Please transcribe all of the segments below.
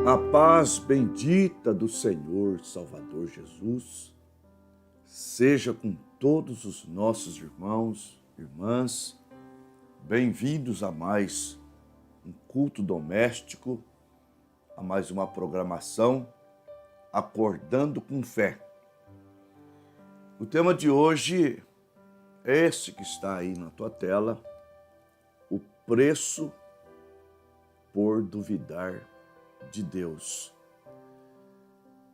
A paz bendita do Senhor Salvador Jesus seja com todos os nossos irmãos, irmãs, bem-vindos a mais um culto doméstico, a mais uma programação Acordando com Fé. O tema de hoje é esse que está aí na tua tela, o preço por duvidar de Deus.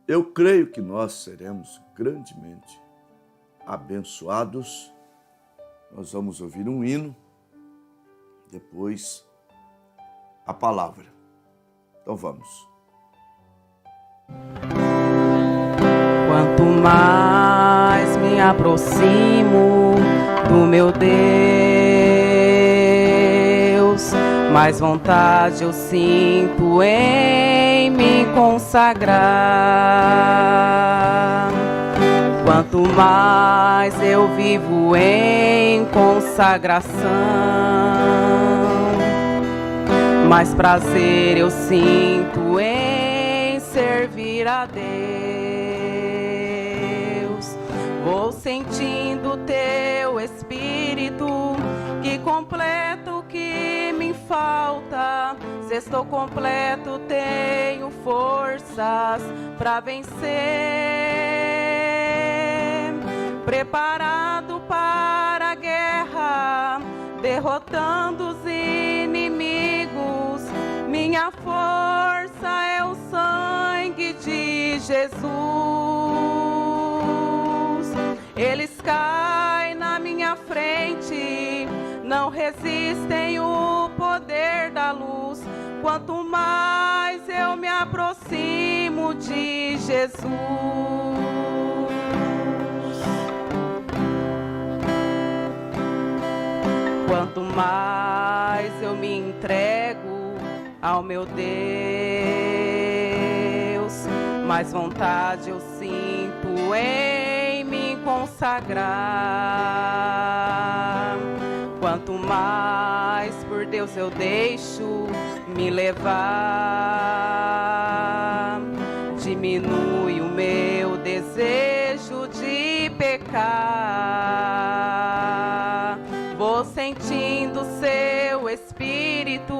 Eu creio que nós seremos grandemente abençoados. Nós vamos ouvir um hino, depois a palavra. Então vamos. Quanto mais me aproximo do meu Deus, mais vontade eu sinto em me consagrar. Quanto mais eu vivo em consagração, mais prazer eu sinto em servir a Deus. Vou sentindo teu Espírito que completa o que me falta. Se estou completo, tenho forças para vencer. Preparado para a guerra, derrotando os inimigos. Minha força é o sangue de Jesus. Eles caem na minha frente, não resistem o poder da luz. Quanto mais eu me aproximo de Jesus, quanto mais eu me entrego ao meu Deus, mais vontade eu sinto em me consagrar. Quanto mais por Deus eu deixo me levar, diminui o meu desejo de pecar. Vou sentindo seu Espírito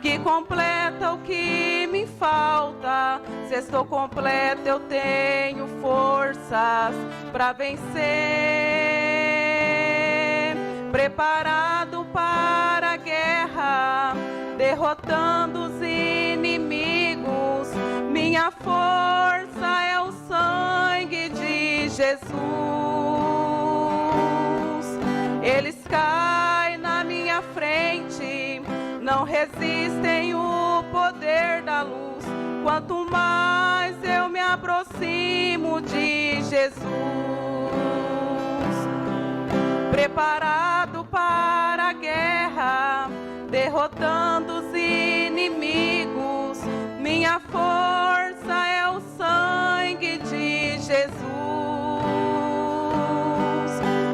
que completa o que me falta. Se estou completo, eu tenho forças para vencer. Preparado para a guerra, derrotando os inimigos. Minha força é o sangue de Jesus. resistem o poder da luz. Quanto mais eu me aproximo de Jesus, preparado para a guerra, derrotando os inimigos, minha força é o sangue de Jesus.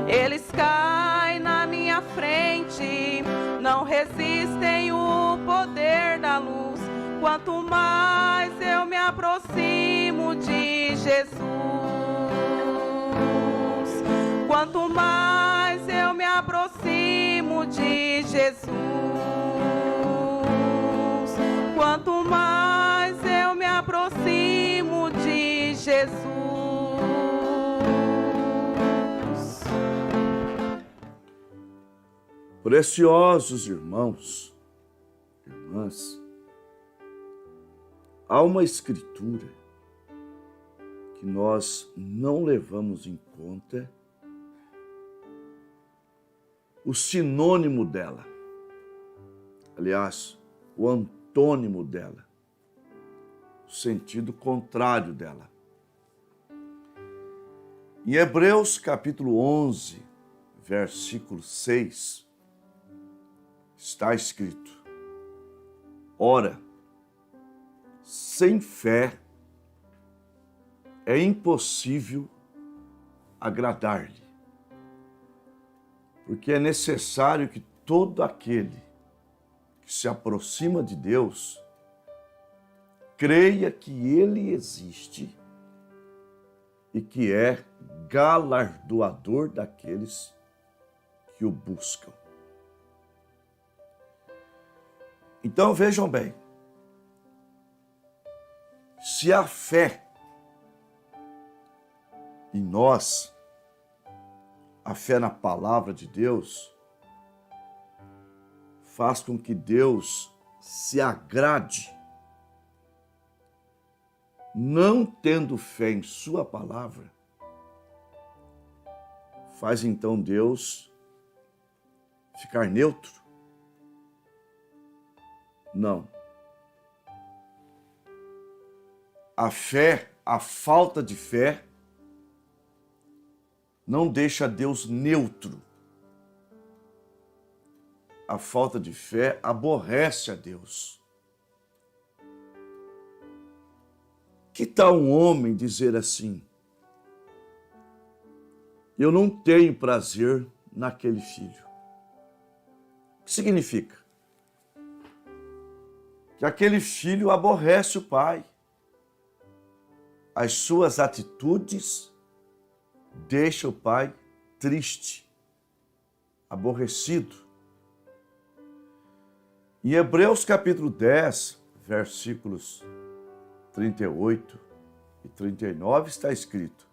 Eles caem na minha frente, não resistem o poder da luz. Quanto mais eu me aproximo de Jesus, quanto mais eu me aproximo de Jesus, quanto mais eu me aproximo de Jesus. Preciosos irmãos, irmãs, há uma escritura que nós não levamos em conta o sinônimo dela, aliás, o antônimo dela, o sentido contrário dela. Em Hebreus capítulo 11, versículo 6, está escrito: ora, sem fé é impossível agradar-lhe, porque é necessário que todo aquele que se aproxima de Deus creia que Ele existe e que é galardoador daqueles que o buscam. Então vejam bem, se a fé em nós, a fé na palavra de Deus, faz com que Deus se agrade, não tendo fé em sua palavra, faz então Deus ficar neutro? Não. A fé, a falta de fé, não deixa Deus neutro. A falta de fé aborrece a Deus. Que tal um homem dizer assim: eu não tenho prazer naquele filho? O que significa? Que aquele filho aborrece o pai. As suas atitudes deixam o pai triste, aborrecido. Em Hebreus capítulo 10, versículos 38 e 39 está escrito: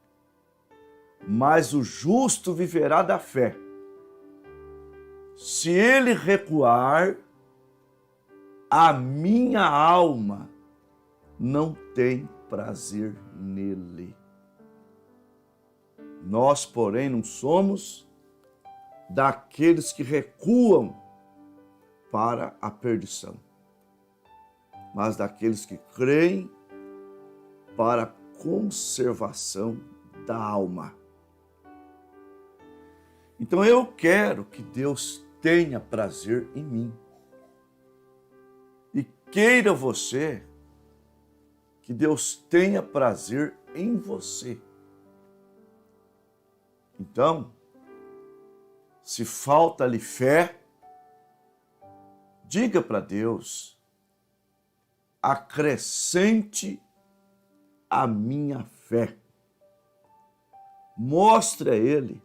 mas o justo viverá da fé. Se ele recuar, a minha alma não tem prazer nele. Nós, porém, não somos daqueles que recuam para a perdição, mas daqueles que creem para a conservação da alma. Então eu quero que Deus tenha prazer em mim. E queira você que Deus tenha prazer em você. Então, se falta-lhe fé, diga para Deus: acrescente a minha fé. Mostre a Ele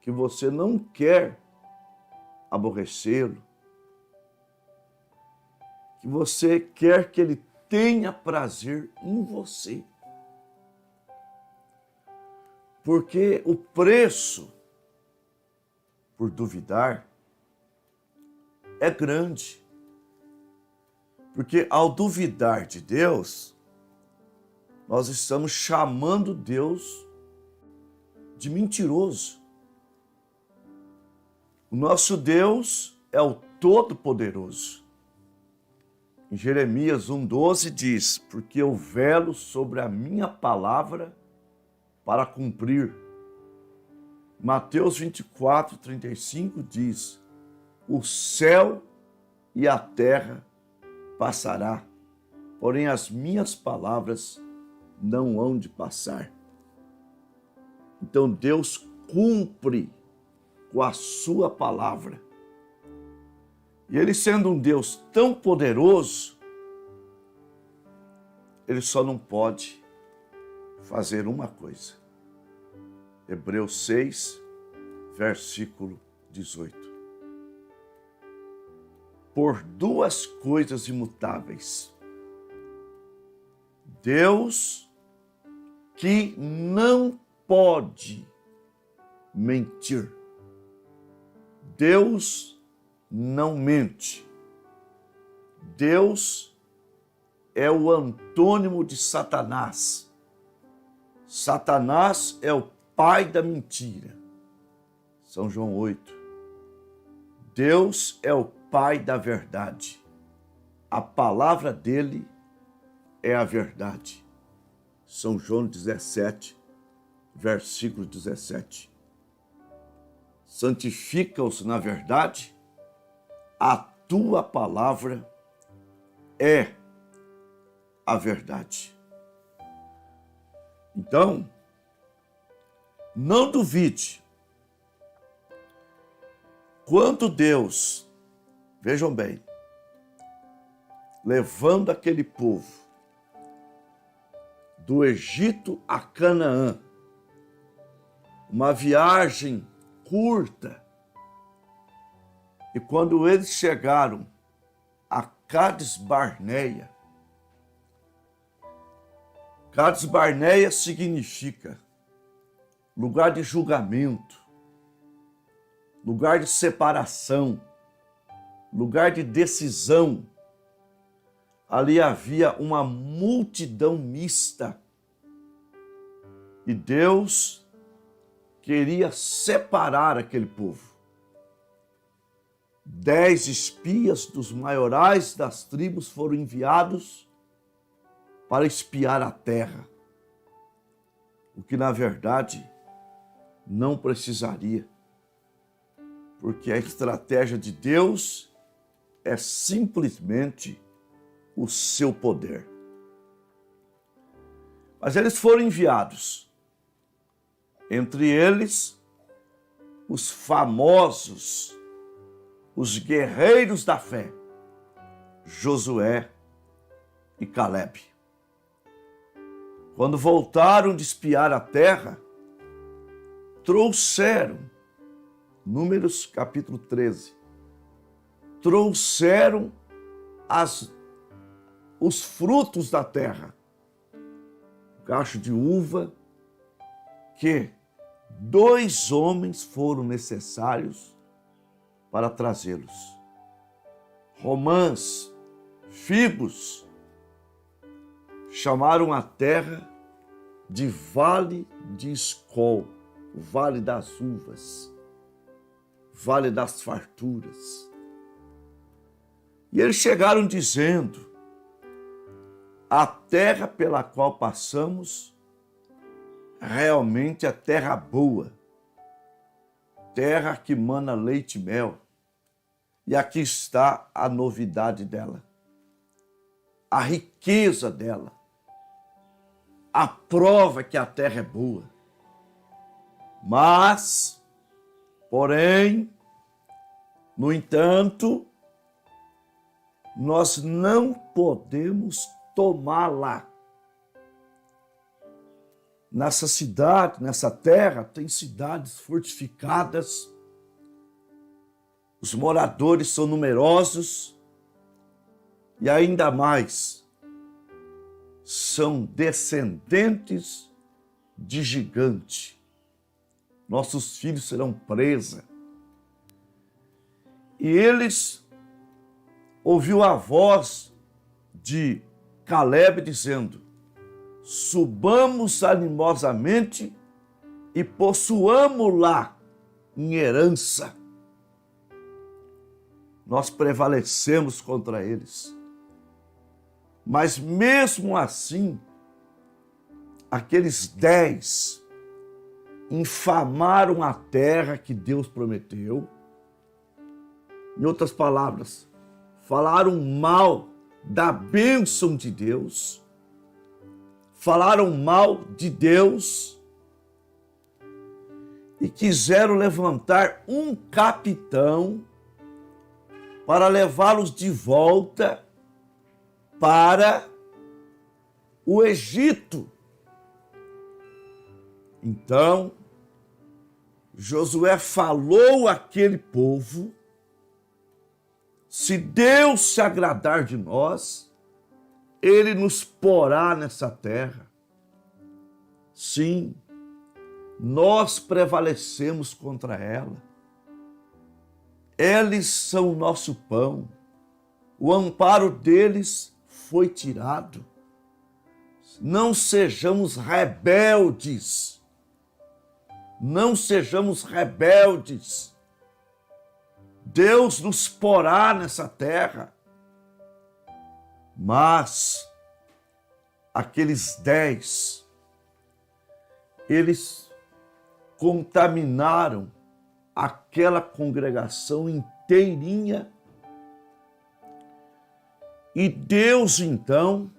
que você não quer aborrecê-lo, que você quer que Ele tenha prazer em você. Porque o preço por duvidar é grande. Porque ao duvidar de Deus, nós estamos chamando Deus de mentiroso. O nosso Deus é o Todo-Poderoso. Em Jeremias 1,12 diz: porque eu velo sobre a minha palavra para cumprir. Mateus 24:35 diz: o céu e a terra passará, porém as minhas palavras não hão de passar. Então Deus cumpre com a sua palavra. E ele, sendo um Deus tão poderoso, ele só não pode fazer uma coisa. Hebreus 6, versículo 18. Por duas coisas imutáveis. Deus que não pode mentir. Deus não mente. Deus é o antônimo de Satanás. Satanás é o pai da mentira. São João 8. Deus é o pai da verdade. A palavra dele é a verdade. São João 17, versículo 17. Santifica-os na verdade, a tua palavra é a verdade. Então, não duvide. Quando Deus, vejam bem, levando aquele povo do Egito a Canaã, uma viagem curta, e quando eles chegaram a Cades Barneia, Cades Barneia significa lugar de julgamento, lugar de separação, lugar de decisão. Ali havia uma multidão mista e Deus queria separar aquele povo. 10 espias dos maiorais das tribos foram enviados para espiar a terra, o que na verdade não precisaria, porque a estratégia de Deus é simplesmente o seu poder. Mas eles foram enviados, entre eles os famosos, os guerreiros da fé, Josué e Calebe. Quando voltaram de espiar a terra, trouxeram, Números capítulo 13, trouxeram os frutos da terra, cacho de uva, que 2 homens foram necessários para trazê-los. Romãs, figos, chamaram a terra de Vale de Escol, o Vale das Uvas, Vale das Farturas. E eles chegaram dizendo: a terra pela qual passamos realmente é terra boa, terra que mana leite e mel. E aqui está a novidade dela, a riqueza dela, a prova que a terra é boa. Mas, porém, no entanto, nós não podemos tomá-la. Nessa cidade, nessa terra, tem cidades fortificadas, os moradores são numerosos e ainda mais, são descendentes de gigante. Nossos filhos serão presa. E eles ouviu a voz de Calebe dizendo: subamos animosamente e possuamo-la em herança. Nós prevalecemos contra eles. Mas mesmo assim, aqueles 10 infamaram a terra que Deus prometeu. Em outras palavras, falaram mal da bênção de Deus, falaram mal de Deus e quiseram levantar um capitão para levá-los de volta para o Egito. Então, Josué falou àquele povo: se Deus se agradar de nós, Ele nos porá nessa terra. Sim, nós prevalecemos contra ela. Eles são o nosso pão. O amparo deles foi tirado. Não sejamos rebeldes. Não sejamos rebeldes. Deus nos porá nessa terra. Mas aqueles 10, eles contaminaram aquela congregação inteirinha. E Deus, então,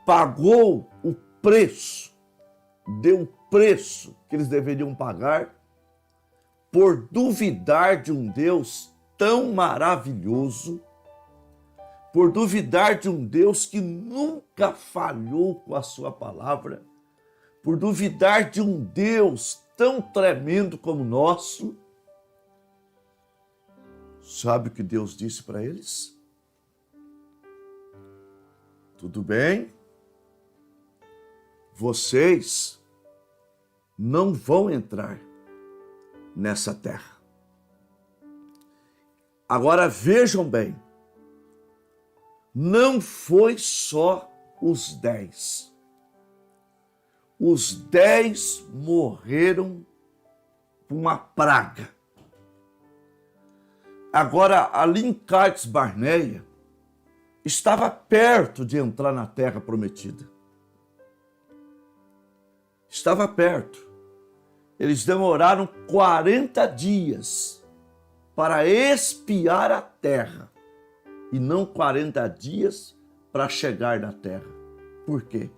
pagou o preço, deu o preço que eles deveriam pagar por duvidar de um Deus tão maravilhoso, por duvidar de um Deus que nunca falhou com a sua palavra, por duvidar de um Deus tão tremendo como o nosso. Sabe o que Deus disse para eles? Tudo bem, vocês não vão entrar nessa terra. Agora vejam bem, não foi só os 10. Os 10 morreram por uma praga. Agora, ali em Cades Barneia, estava perto de entrar na terra prometida. Estava perto. Eles demoraram 40 dias para espiar a terra e não 40 dias para chegar na terra. Por quê?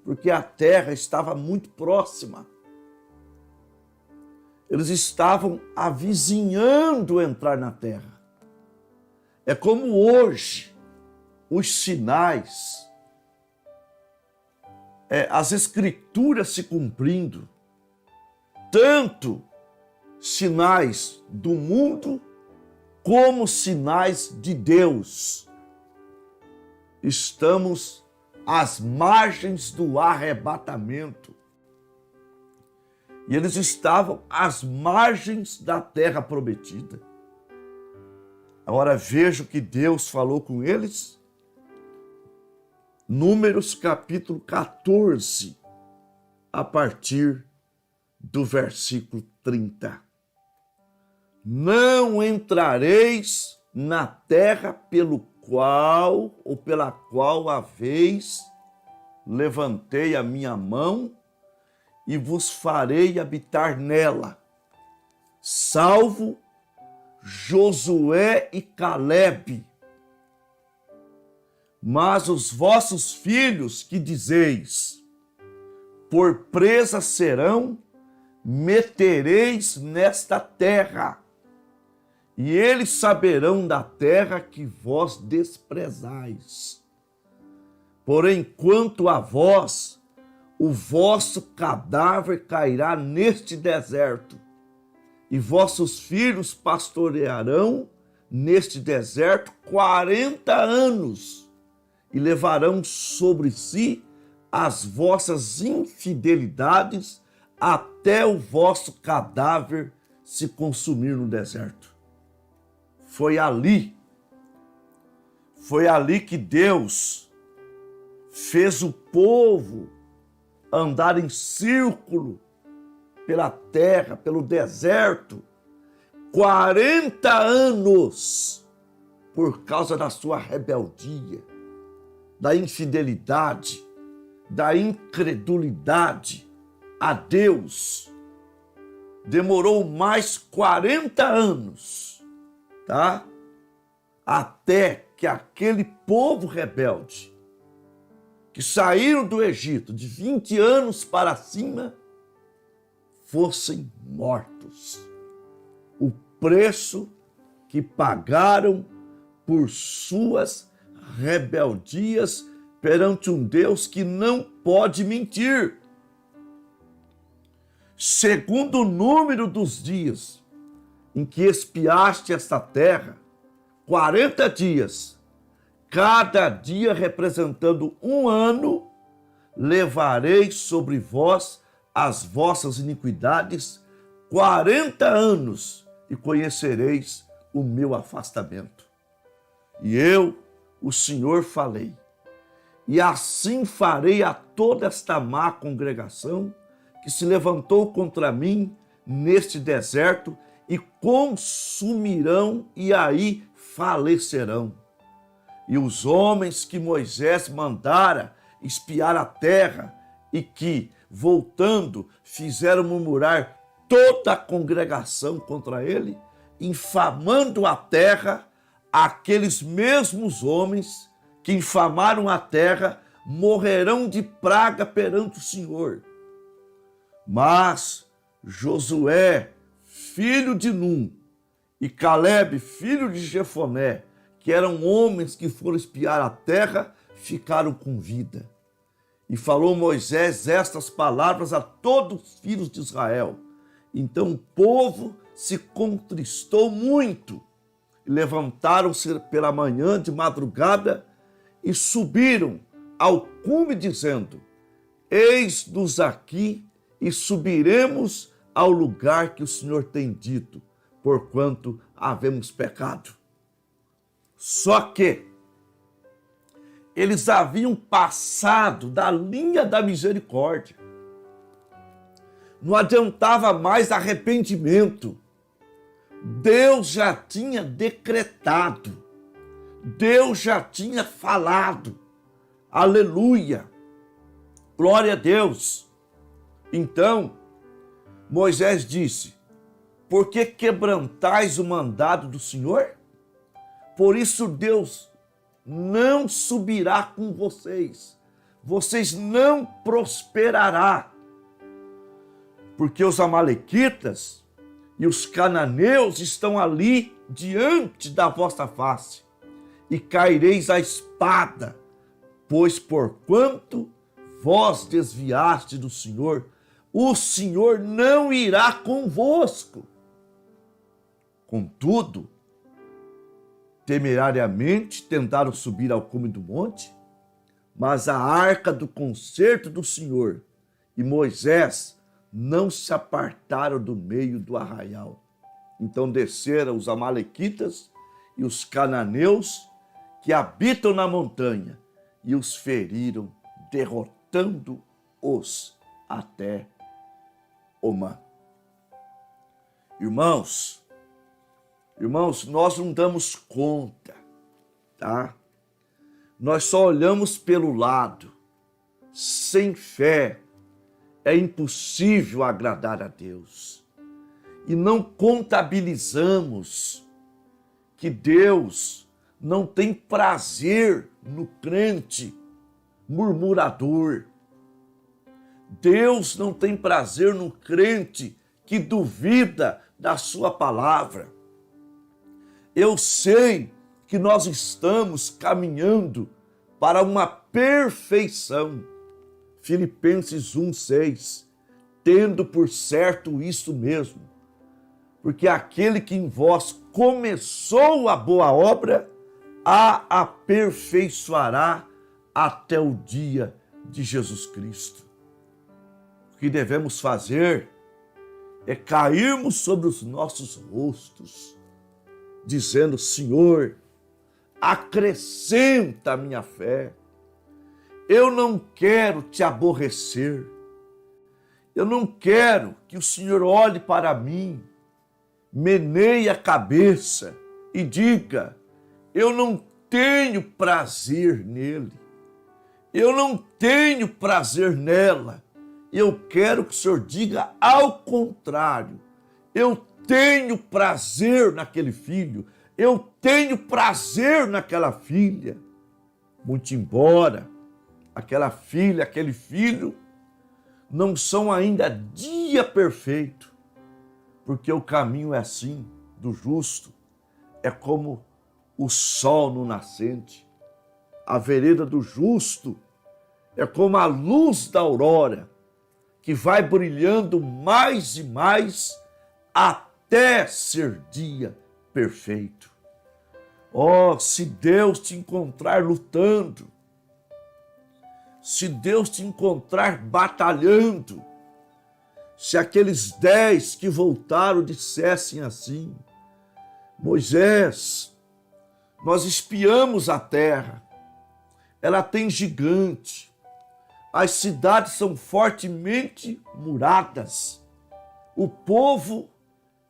Porque a terra estava muito próxima. Eles estavam avizinhando entrar na terra. É como hoje, os sinais, as escrituras se cumprindo, tanto sinais do mundo como sinais de Deus. Estamos às margens do arrebatamento. E eles estavam às margens da terra prometida. Agora veja o que Deus falou com eles. Números capítulo 14, a partir do versículo 30. Não entrareis na terra pela qual haveis levantei a minha mão e vos farei habitar nela, salvo Josué e Calebe. Mas os vossos filhos que dizeis, por presa serão, metereis nesta terra, e eles saberão da terra que vós desprezais. Porém, quanto a vós, o vosso cadáver cairá neste deserto, e vossos filhos pastorearão neste deserto 40 anos, e levarão sobre si as vossas infidelidades até o vosso cadáver se consumir no deserto. Foi ali que Deus fez o povo andar em círculo pela terra, pelo deserto, 40 anos, por causa da sua rebeldia, da infidelidade, da incredulidade a Deus, demorou mais 40 anos, tá? Até que aquele povo rebelde, que saíram do Egito de 20 anos para cima, fossem mortos. O preço que pagaram por suas rebeldias perante um Deus que não pode mentir. Segundo o número dos dias em que espiaste esta terra, 40 dias, cada dia representando um ano, levarei sobre vós as vossas iniquidades 40 anos e conhecereis o meu afastamento. E eu, o Senhor, falei, e assim farei a toda esta má congregação que se levantou contra mim neste deserto e consumirão e aí falecerão. E os homens que Moisés mandara espiar a terra e que, voltando, fizeram murmurar toda a congregação contra ele, infamando a terra, aqueles mesmos homens que infamaram a terra morrerão de praga perante o Senhor. Mas Josué, filho de Num, e Caleb, filho de Jefoné, que eram homens que foram espiar a terra, ficaram com vida. E falou Moisés estas palavras a todos os filhos de Israel. Então o povo se contristou muito, e levantaram-se pela manhã de madrugada e subiram ao cume, dizendo: eis-nos aqui e subiremos ao lugar que o Senhor tem dito, porquanto havemos pecado. Só que eles haviam passado da linha da misericórdia. Não adiantava mais arrependimento. Deus já tinha decretado. Deus já tinha falado. Aleluia. Glória a Deus. Então, Moisés disse: por que quebrantais o mandado do Senhor? Por isso Deus não subirá com vocês. Vocês não prosperará. Porque os amalequitas e os cananeus estão ali diante da vossa face. E caireis à espada, pois porquanto vós desviaste do Senhor, o Senhor não irá convosco. Contudo, temerariamente tentaram subir ao cume do monte, mas a arca do concerto do Senhor e Moisés não se apartaram do meio do arraial. Então desceram os amalequitas e os cananeus que habitam na montanha e os feriram, derrotando-os até Omã. Irmãos, nós não damos conta, tá? Nós só olhamos pelo lado. Sem fé é impossível agradar a Deus. E não contabilizamos que Deus não tem prazer no crente murmurador. Deus não tem prazer no crente que duvida da sua palavra. Eu sei que nós estamos caminhando para uma perfeição. Filipenses 1:6, tendo por certo isso mesmo, porque aquele que em vós começou a boa obra, a aperfeiçoará até o dia de Jesus Cristo. O que devemos fazer é cairmos sobre os nossos rostos, dizendo: Senhor, acrescenta a minha fé. Eu não quero te aborrecer. Eu não quero que o Senhor olhe para mim, meneie a cabeça e diga: eu não tenho prazer nele. eu não tenho prazer nela. Eu quero que o Senhor diga ao contrário. Eu tenho prazer naquele filho. Eu tenho prazer naquela filha. Muito embora aquela filha, aquele filho, não são ainda dia perfeito, porque o caminho é assim, do justo, é como o sol no nascente. A vereda do justo é como a luz da aurora, que vai brilhando mais e mais até ser dia perfeito. Oh, se Deus te encontrar lutando, se Deus te encontrar batalhando, se aqueles 10 que voltaram dissessem assim: Moisés, nós espiamos a terra, ela tem gigante, as cidades são fortemente muradas, o povo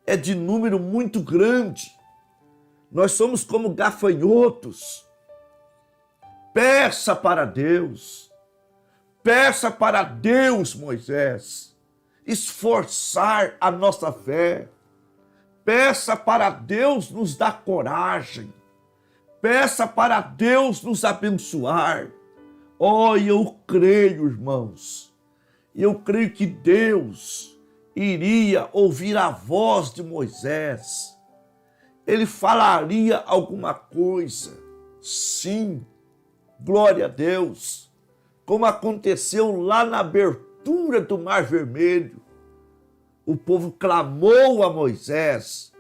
é de número muito grande, nós somos como gafanhotos. Peça para Deus, Moisés, esforçar a nossa fé. Peça para Deus nos dar coragem. Peça para Deus nos abençoar. Oh, eu creio, irmãos, eu creio que Deus iria ouvir a voz de Moisés. Ele falaria alguma coisa. Sim, glória a Deus. Como aconteceu lá na abertura do Mar Vermelho. O povo clamou a Moisés.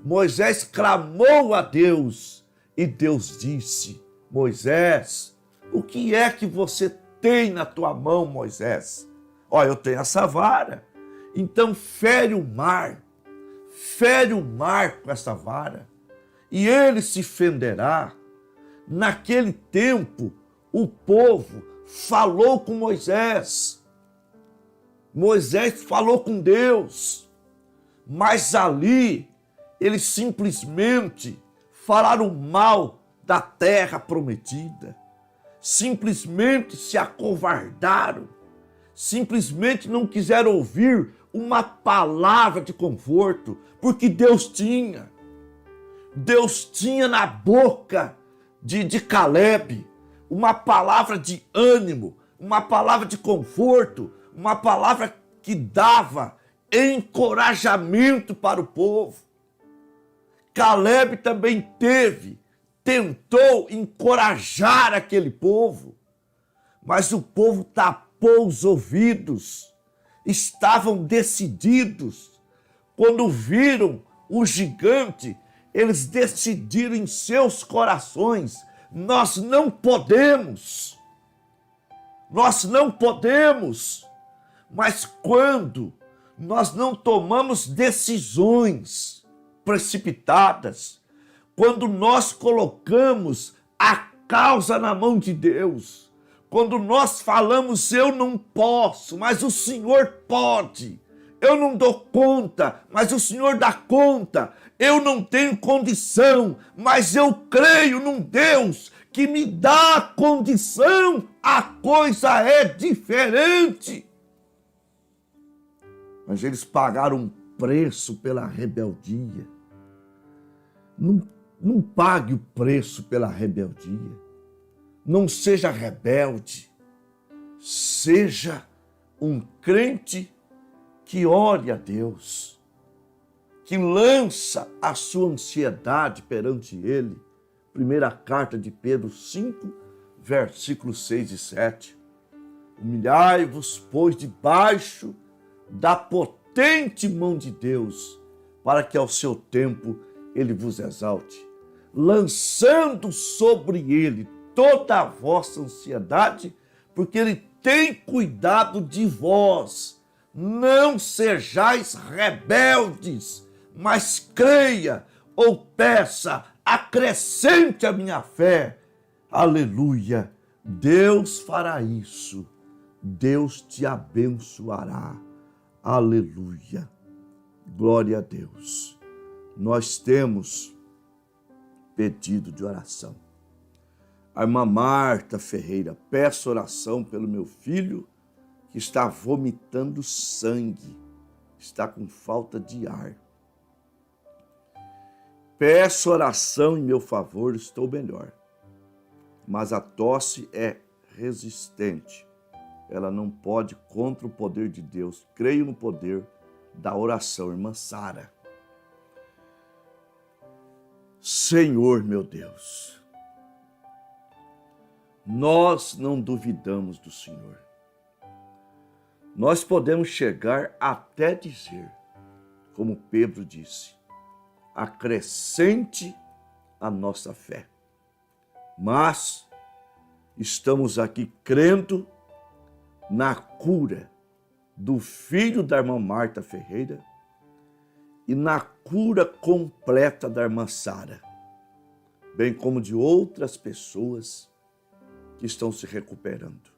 Moisés clamou a Deus. E Deus disse: Moisés, o que é que você tem na tua mão, Moisés? Ó, eu tenho essa vara. Então fere o mar com essa vara, e ele se fenderá. Naquele tempo, o povo falou com Moisés. Moisés falou com Deus, mas ali eles simplesmente falaram mal da terra prometida, simplesmente se acovardaram, simplesmente não quiseram ouvir uma palavra de conforto, porque Deus tinha na boca de Caleb uma palavra de ânimo, uma palavra de conforto, uma palavra que dava encorajamento para o povo. Caleb também tentou encorajar aquele povo, mas o povo tapou os ouvidos, estavam decididos. Quando viram o gigante, eles decidiram em seus corações: nós não podemos. Mas quando nós não tomamos decisões precipitadas, quando nós colocamos a causa na mão de Deus, quando nós falamos: eu não posso, mas o Senhor pode, eu não dou conta, mas o Senhor dá conta, eu não tenho condição, mas eu creio num Deus que me dá condição, a coisa é diferente. Mas eles pagaram um preço pela rebeldia. Não pague o preço pela rebeldia. Não seja rebelde. Seja um crente que ore a Deus, que lança a sua ansiedade perante Ele. Primeira carta de Pedro 5, versículos 6 e 7. Humilhai-vos, pois, debaixo da potente mão de Deus, para que ao seu tempo Ele vos exalte, lançando sobre Ele toda a vossa ansiedade, porque Ele tem cuidado de vós. Não sejais rebeldes, mas creia ou peça, acrescente a minha fé. Aleluia! Deus fará isso. Deus te abençoará. Aleluia! Glória a Deus. Nós temos pedido de oração. A irmã Marta Ferreira, peço oração pelo meu filho que está vomitando sangue, está com falta de ar. Peço oração em meu favor, estou melhor. Mas a tosse é resistente. Ela não pode contra o poder de Deus. Creio no poder da oração, irmã Sara. Senhor, meu Deus, nós não duvidamos do Senhor. Nós podemos chegar até dizer, como Pedro disse, acrescente a nossa fé. Mas estamos aqui crendo na cura do filho da irmã Marta Ferreira e na cura completa da irmã Sara, bem como de outras pessoas que estão se recuperando.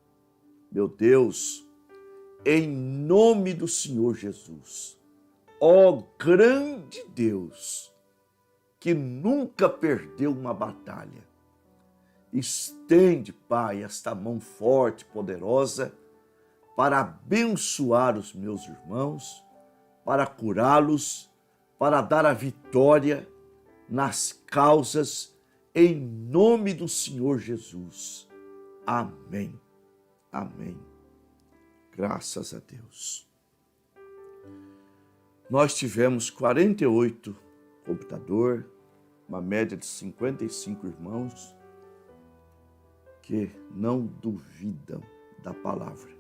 Meu Deus, em nome do Senhor Jesus, ó grande Deus, que nunca perdeu uma batalha, estende, Pai, esta mão forte, poderosa, para abençoar os meus irmãos, para curá-los, para dar a vitória nas causas, em nome do Senhor Jesus. Amém. Amém. Graças a Deus. Nós tivemos 48 computadores, uma média de 55 irmãos que não duvidam da palavra.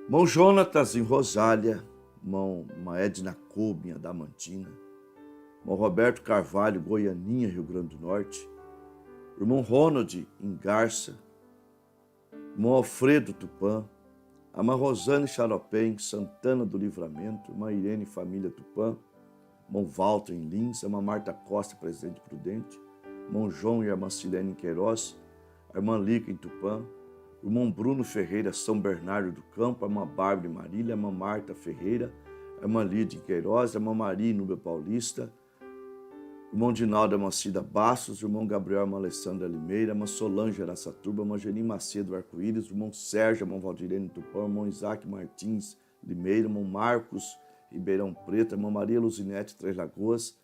Irmão Jonatas em Rosália, irmã Edna Coube em Adamantina, irmão Roberto Carvalho, Goianinha, Rio Grande do Norte, irmão Ronald em Garça, irmão Alfredo Tupã, a irmã Rosane Charopé, Santana do Livramento, irmã Irene Família Tupã, irmão Walter em Lins, a irmã Marta Costa, Presidente Prudente, irmão João e a irmã Silene em Queiroz, a irmã Lica em Tupã, o irmão Bruno Ferreira, São Bernardo do Campo, a irmã Bárbara em Marília, a irmã Marta Ferreira, a irmã Lídia em Queiroz, a irmã Maria em Núbia Paulista, o irmão Dinaldo, a irmã Cida Bastos, o irmão Gabriel, a irmã Alessandra Limeira, a irmã Solange Araçatuba, a irmã Geni Macedo Arco-Íris, o irmão Sérgio, a irmã Valdirene Tupã, o irmão Isaac Martins Limeira, o irmão Marcos Ribeirão Preto, a irmã Maria Luzinete Três Lagoas,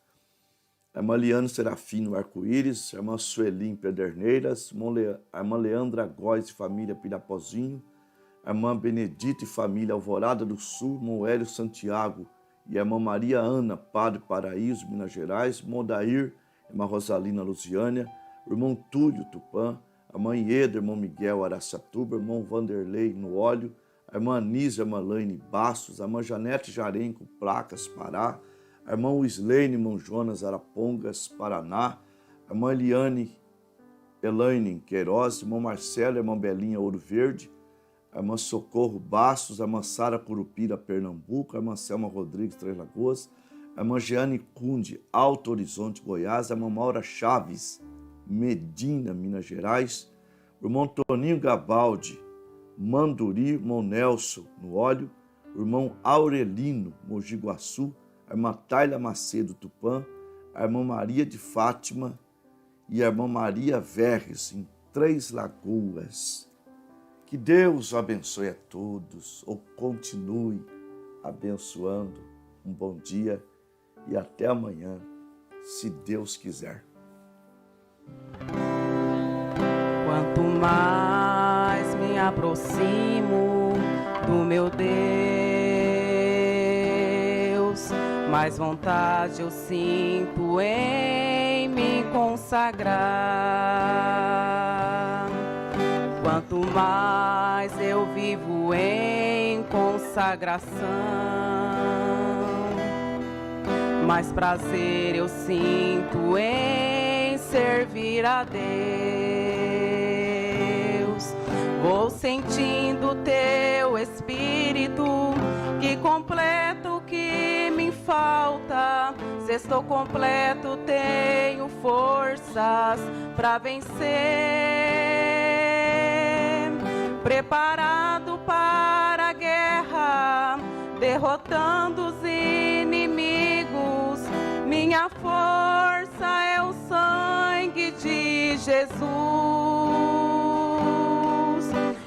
a irmã Liane Serafino Arco-Íris, a irmã Sueli em Pederneiras, a irmã Leandra Góes e família Pirapozinho, a irmã Benedita e família Alvorada do Sul, irmão Hélio Santiago e a irmã Maria Ana, Padre Paraíso, Minas Gerais, irmão Dair, irmã Rosalina Lusiânia, o irmão Túlio Tupã, a irmã Ieda, irmão Miguel Araçatuba, irmão Vanderlei no Óleo, a irmã Anísia Malaine Bastos, a irmã Janete Jarenco, Placas, Pará, a irmã Wislene, irmão Jonas Arapongas, Paraná, a irmã Eliane Elaine Queiroz, irmão Marcelo, a irmã Belinha Ouro Verde, a irmã Socorro Bastos, a irmã Sara Curupira, Pernambuco, a irmã Selma Rodrigues, Três Lagoas, a irmã Jeane Cunde, Alto Horizonte, Goiás, a irmã Maura Chaves, Medina, Minas Gerais, o irmão Toninho Gabaldi, Manduri, irmão Nelson, no Óleo, o irmão Aurelino, Mogi Guaçu, a irmã Taila Macedo Tupã, a irmã Maria de Fátima e a irmã Maria Verres, em Três Lagoas. Que Deus abençoe a todos, ou continue abençoando. Um bom dia e até amanhã, se Deus quiser. Quanto mais me aproximo do meu Deus, mais vontade eu sinto em me consagrar. Quanto mais eu vivo em consagração, mais prazer eu sinto em servir a Deus. Vou sentindo teu Espírito que completa o que me falta. Se estou completo, tenho forças para vencer. Preparado para a guerra, derrotando os inimigos. Minha força é o sangue de Jesus.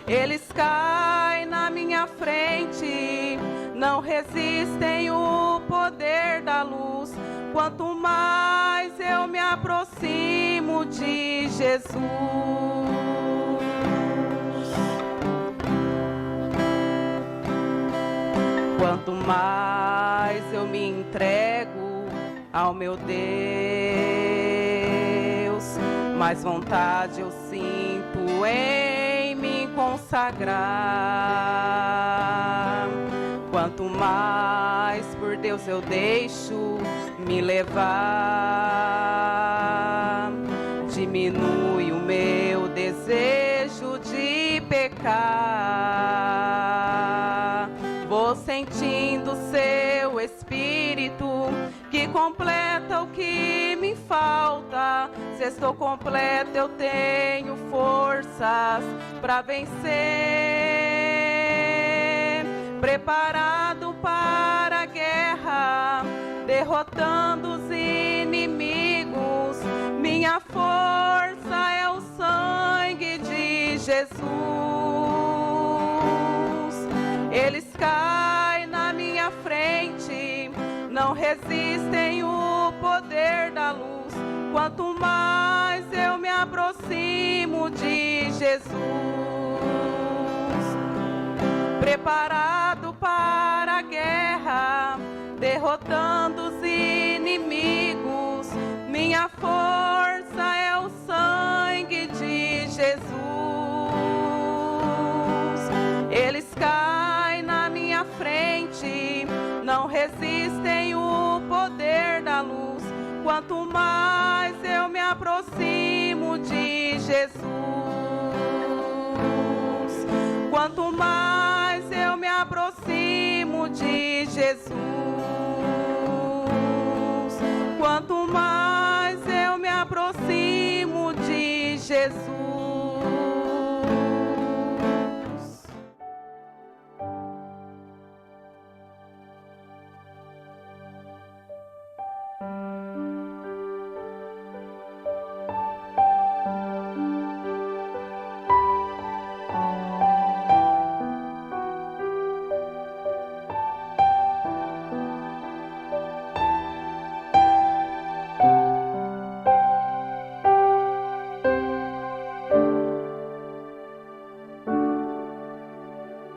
Eles caem na minha frente, não resistem o poder da luz. Quanto mais eu me aproximo de Jesus. Quanto mais eu me entrego ao meu Deus, mais vontade eu sinto em me consagrar. Quanto mais por Deus eu deixo me levar, diminui o meu desejo de pecar. Vou sentindo seu Espírito que completa o que me falta. Se estou completa, eu tenho forças para vencer. Preparado para a guerra, derrotando os inimigos. Minha força é o sangue de Jesus. Eles caem na minha frente, não resistem o poder da luz. Quanto mais eu me aproximo de Jesus, preparado para a guerra, derrotando os inimigos. Minha força é o sangue de Jesus. Eles caem na minha frente, não resistem o poder da luz. Quanto mais eu me aproximo de Jesus, quanto mais eu me aproximo de Jesus, quanto mais eu me aproximo de Jesus.